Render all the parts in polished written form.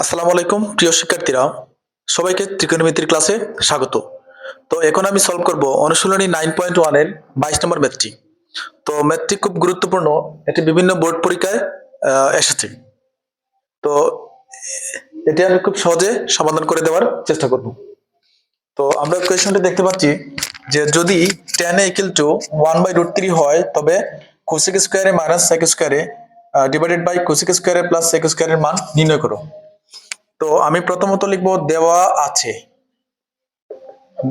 আসসালামু আলাইকুম প্রিয় শিক্ষার্থীরা, সবাইকে ত্রিকোণমিতির ক্লাসে স্বাগত। তো এখন আমি সলভ করব অনুশীলনী 9.1 এর 22 নম্বর ম্যাথটি। তো ম্যাথটি খুব গুরুত্বপূর্ণ, এটি বিভিন্ন বোর্ড পরীক্ষায় এসেছে। তো এটি আমি খুব সহজে সমাধান করে দেওয়ার চেষ্টা করব। তো আমরা কোয়েশ্চনটি দেখতে পাচ্ছি যে যদি tan a equal to 1/√3 হয়, তবে cosec স্কয়ারে মাইনাস sec স্কয়ারে ডিভাইডেড বাই cosec স্কয়ারে প্লাস sec স্কয়ারের মান নির্ণয় করো। তো আমি প্রথমত লিখব দেওয়া আছে।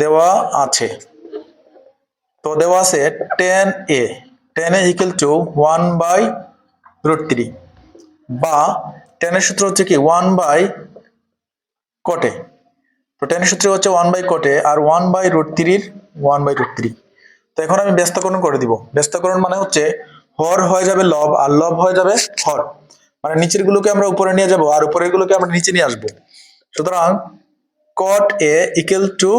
দেওয়া আছে তো দেওয়া আছে tan a ইকুয়াল টু 1/√3 বা tan এর সূত্র হচ্ছে কি 1/cot a। তো tan এর সূত্র হচ্ছে 1/cot a আর 1/√3 এর 1/√3। তো এখন আমি ব্যস্তকরণ করে দিব। ব্যস্তকরণ মানে হচ্ছে হর হয়ে যাবে লব আর লব হয়ে যাবে হর, মানে নিচের গুলোকে আমরা উপরে নিয়ে যাব আর উপরের গুলোকে আমরা নিচে নিয়ে আসবো। সুতরাং cot a equal to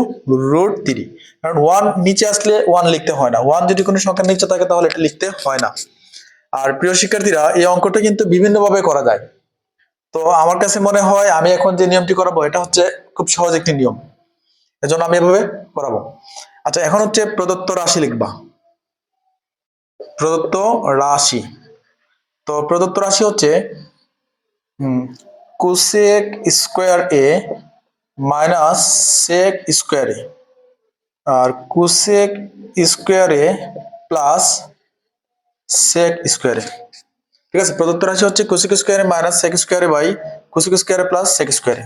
√3, কারণ 1 নিচে আসলে 1 লিখতে হয় না, 1 যদি কোনো সংখ্যার নিচে থাকে তাহলে এটা লিখতে হয় না। আর প্রিয় শিক্ষার্থীরা, এই অঙ্কটা কিন্তু বিভিন্নভাবে করা যায়। তো আমার কাছে মনে হয় আমি এখন যে নিয়মটি করাবো এটা হচ্ছে খুব সহজ একটি নিয়ম, এজন্য আমি এভাবে করাবো। আচ্ছা, এখন হচ্ছে প্রদত্ত রাশি লিখবা। প্রদত্ত রাশি, তো প্রদত্ত রাশি হচ্ছে কোসেক স্কোয়ার এ মাইনাস সেক স্কোয়ার এ আর কোসেক স্কোয়ারে প্লাস সেক স্কোয়ারে। ঠিক আছে, প্রদত্ত রাশি হচ্ছে কোসেক স্কোয়ারে মাইনাস সেক স্কোয়ারে বাই কোসেক স্কোয়ারে প্লাস সেক স্কোয়ারে।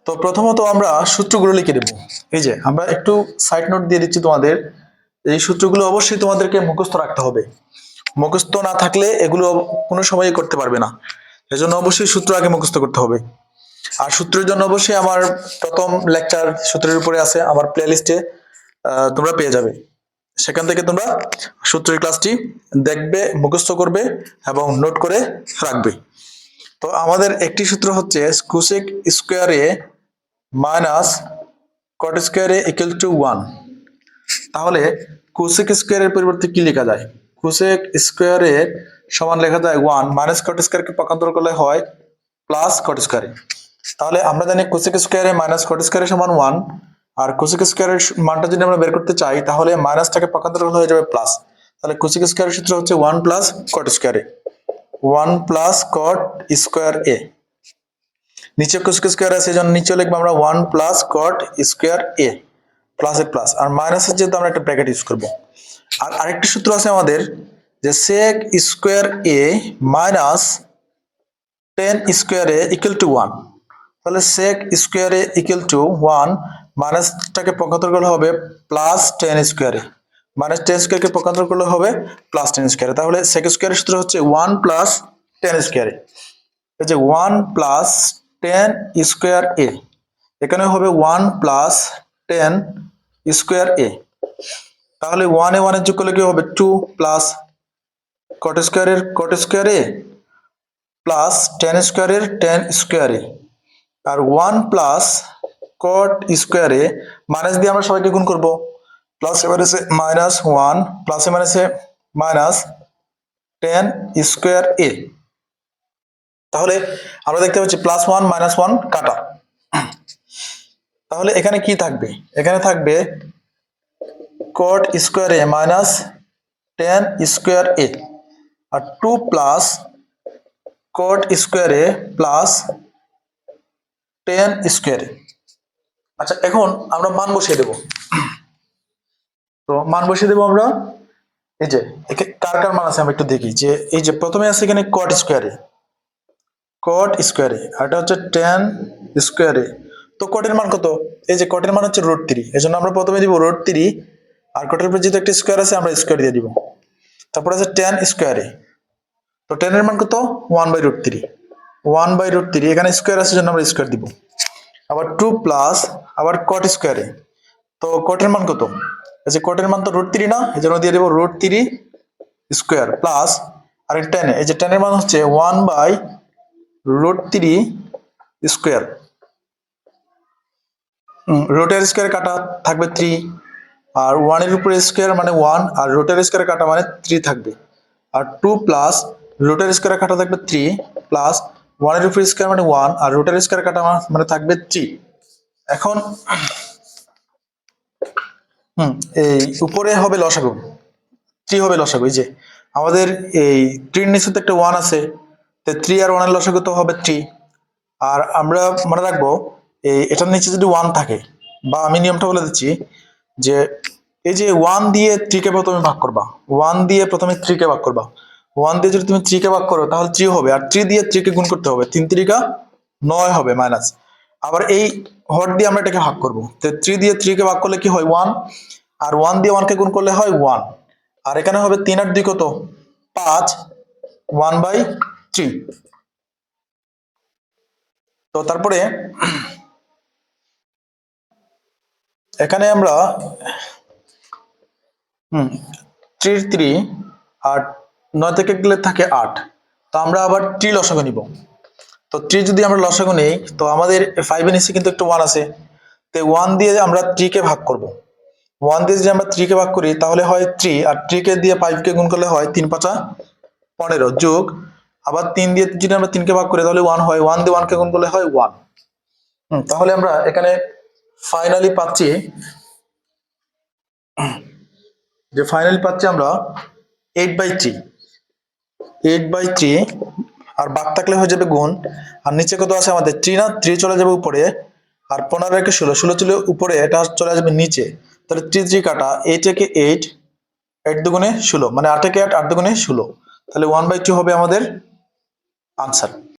তো প্রথমত আমরা সূত্রগুলো লিখে দেব। এই যে আমরা একটু সাইড নোট দিয়ে দিচ্ছি তোমাদের, এই সূত্রগুলো অবশ্যই তোমাদেরকে মুখস্থ রাখতে হবে। মুখস্থ না থাকলে এগুলো কোনো সময়ই করতে পারবে না, এজন্য অবশ্যই সূত্র আগে মুখস্থ করতে হবে। আর সূত্রের জন্য অবশ্যই আমার প্রথম লেকচার সূত্রের উপরে আছে, আমার প্লে লিস্টে তোমরা পেয়ে যাবে। সেখান থেকে তোমরা সূত্রের ক্লাসটি দেখবে, মুখস্থ করবে এবং নোট করে রাখবে। তো আমাদের একটি সূত্র হচ্ছে কোসেক স্কোয়ারে মাইনাস কট স্কোয়ারে ইকুয়াল টু 1। তাহলে কোসেক স্কোয়ারের পরিবর্তে কি লেখা যায়? কোসেক স্কোয়ারে সমান লেখা যায় 1 মাইনাস কট স্কোয়ারকে পক্ষান্তর করলে হয় প্লাস কট স্কোয়ারে। তাহলে আমরা জানি কোসেক স্কোয়ারে মাইনাস কট স্কোয়ারে সমান 1, আর কোসেক স্কোয়ারের মানটা যদি আমরা বের করতে চাই তাহলে মাইনাসটাকে পক্ষান্তর করলে হয়ে যাবে প্লাস। তাহলে কোসেক স্কোয়ারের সূত্র হচ্ছে 1 প্লাস কট স্কোয়ারে, 1 প্লাস কট স্কোয়ার এ। নিচে কোসেক স্কোয়ার আছে, এই জন্য নিচে লিখবো আমরা 1 প্লাস কট স্কোয়ার এ প্লাস এ প্লাস, আর মাইনাসের যেহেতু আমরা একটা ব্র্যাকেট ইউজ করবো। আর আরেকটি সূত্র আছে আমাদের যে সেক স্কোয়ার এ মাইনাস টেন স্কোয়ারে ইকুয়াল টু 1। তাহলে সেক স্কোয়ারে ইকুয়াল টু 1, মাইনাসটাকে পক্ষান্তর করলে হবে প্লাস টেন স্কোয়ারে, মাইনাস টেন স্কোয়ারকে পক্ষান্তর করলে হবে প্লাস টেন স্কোয়ারে। তাহলে সেক স্কোয়ারের সূত্র হচ্ছে 1 প্লাস টেন স্কোয়ারে, এই যে 1 প্লাস টেন স্কোয়ার এ, এখানে হবে 1 প্লাস টেন স্কোয়ার এ। তাহলে 1 এ 1 এর যোগ করলে কি হবে 2 প্লাস কট স্কোয়ারের কট স্কোয়ারে প্লাস টেন স্কোয়ারের টেন স্কোয়ারে, আর 1 প্লাস কট স্কোয়ারে মাইনাস দিয়ে আমরা সবাইকে গুণ করব, প্লাস এ মাইনাসে মাইনাস 1 প্লাস এ মাইনাসে মাইনাস টেন স্কোয়ার এ। তাহলে আমরা দেখতে পাচ্ছি প্লাস 1 মাইনাস 1 কাটা। তাহলে এখানে কি থাকবে? এখানে থাকবে কট স্কোয়ারে মাইনাস টেন স্কোয়ার এ আর 2 প্লাস কট স্কোয়ারে প্লাস টেন স্কোয়ারে। আচ্ছা, এখন আমরা মান বসিয়ে দেব। তো মান বসিয়ে দেবো আমরা, এই যে কার কার মান আছে আমরা একটু দেখি। যে এই যে প্রথমে আছে এখানে কট স্কোয়ারে, কট স্কোয়ারে, আর এটা হচ্ছে টেন স্কোয়ারে। তো কটের মান কত? এই যে কটের মান হচ্ছে √3, এই জন্য আমরা প্রথমে দিব √3, আর কটের উপর যেহেতু একটা স্কোয়ার আছে আমরা স্কোয়ার দিয়ে দিব। তারপর আছে টেন স্কোয়ারে, তো টেনের মান কত? 1/√3, 1/√3, এখানে স্কোয়ার আছে জন্য আমরা স্কোয়ার দিব। আবার 2 প্লাস আবার কট স্কোয়ারে, তো কটের মান কত? এই যে কটের মান তো √3 না, এই জন্য দিয়ে দেবো √3 স্কোয়ার প্লাস, আর টেন, এই যে টেনের মান হচ্ছে 1/√3 স্কোয়ার। রুটের স্কোয়ার কাটা থাকবে 3, আর 1 এর উপরে স্কোয়ার মানে 1, আর রুটের স্কোয়ার কাটা মানে 3 থাকবে। আর 2 প্লাস রুটের স্কোয়ার কাটা থাকবে 3 প্লাস ওয়ানের উপর স্কোয়ার মানে 1 আর রুটের স্কোয়ার কাটা মানে থাকবে 3। এখন এই উপরে হবে লসাগু, 3 হবে লসাগু। এই যে আমাদের এই 3 নিচে তো একটা 1 আছে, তো 3 আর 1 এর লসাগু তো হবে 3। আর আমরা মনে রাখবো এই এটার নিচে যদি 1 থাকে, বা আমি নিয়মটা বলে দিচ্ছি যে এই যে 1 দিয়ে 3 কে প্রথমে ভাগ করবা, 1 দিয়ে প্রথমে 3 কে ভাগ করবা, 1 দিয়ে যদি তুমি 3 কে ভাগ করো তাহলে 3 হবে, আর 3 দিয়ে 3 কে গুণ করতে হবে, 3 3 9 হবে মাইনাস। আবার এই হর দিয়ে আমরা এটাকে ভাগ করব, তো 3 দিয়ে 3 কে ভাগ করলে কি হয় 1, আর 1 দিয়ে 1 কে গুণ করলে হয় 1, আর এখানে হবে 3 আর 2 কত 5, 1/3। তো তারপরে এখানে আমরা 3 3 আর 9 থেকে গেলে থাকে 8, তো আমরা আবার 3 লসাগু নিব। তো 3 যদি আমরা লসাগু নেই, তো আমাদের 5 এর নিচে কিন্তু একটা 1 আছে, তো 1 দিয়ে আমরা 3 কে ভাগ করব। 1 দিয়ে যদি আমরা 3 কে ভাগ করি তাহলে হয় 3, আর 3 কে দিয়ে 5 কে গুণ করলে হয় 3 5 15 যোগ, আবার 3 দিয়ে যদি আমরা 3 কে ভাগ করি তাহলে 1 হয়, 1 দিয়ে 1 কে গুণ করলে হয় 1। তাহলে আমরা এখানে ফাইনালি পাচ্ছি আমরা 8/3, 8/3, আর বাদ থাকলে হয়ে যাবে গুণ, আর নিচে কত আছে আমাদের 3 না, 3 চলে যাবে উপরে, আর 15 কে 16, 16 চলে উপরে, এটা চলে যাবে নিচে, তাহলে 3 3 কাটা, 8 একে 8, 8 দুগুণে 16, মানে 8 একে 8, 8 দুগুণে 16, তাহলে 1/2 হবে আমাদের আনসার।